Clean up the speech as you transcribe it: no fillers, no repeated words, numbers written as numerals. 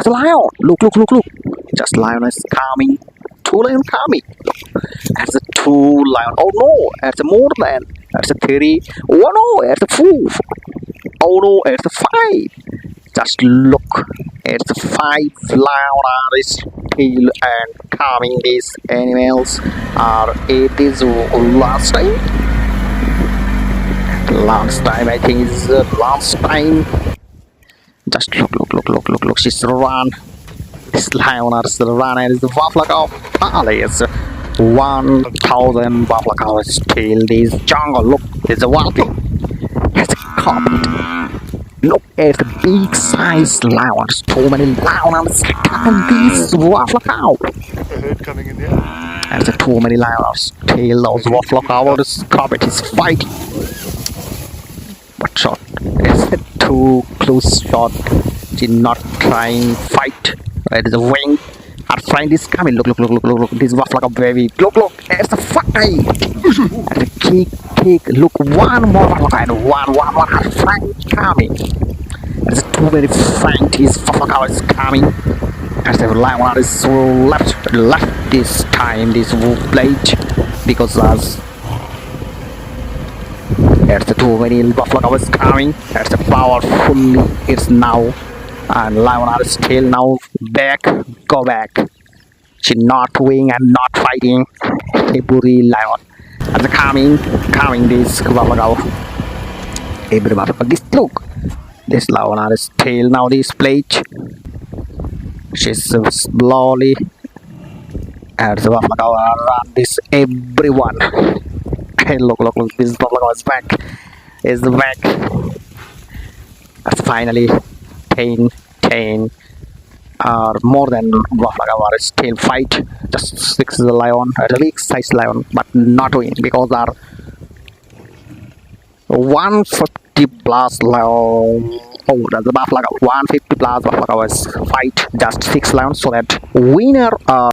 There's a lion. Look. Just lion is coming. Two lion coming. There's a two lion. Oh no, there's a more than. There's a three. Oh no, there's a four. Oh no, there's a five. Just look. It's a five lion on his tail and coming these animals are it is last time. Last time I think is last time. Just look. She's run. This lion is run and is the Waflakau Palace. 1,000 Waflakau still this jungle. Look, it's a walking. It's a carpet. Look at the big size lions. So many lions and this Waflakau. A herd coming in there. There's too many lions. Still those Waflakau. This carpet is fighting. What shot? It's a too close shot. She's not trying fight. It is a wing. Her friend is coming. Look. This Waflakau baby. Look. It's a fight. And a kick. Look, one more Waflakau and one. Her friend coming. There's too many friends. This Waflakau is coming. As the lion is so left this time. This blade because there's too many Waflakau is coming. There's a powerful. It's now. And lion is still now go back. She's not wing and not fighting. Every lion. And coming this Waflakau. Every Waflakau. This look. This lion is still now this plate. She's slowly. And the Waflakau run this everyone. Look. This Waflakau is back. Is back. That's finally 10 or more than Waflakau are still fight. Just 6 is a lion, a big size lion, but not win because are 150 plus lion. Oh, that's the Waflakau. 150 plus Waflakau is fight just 6 lions, so that winner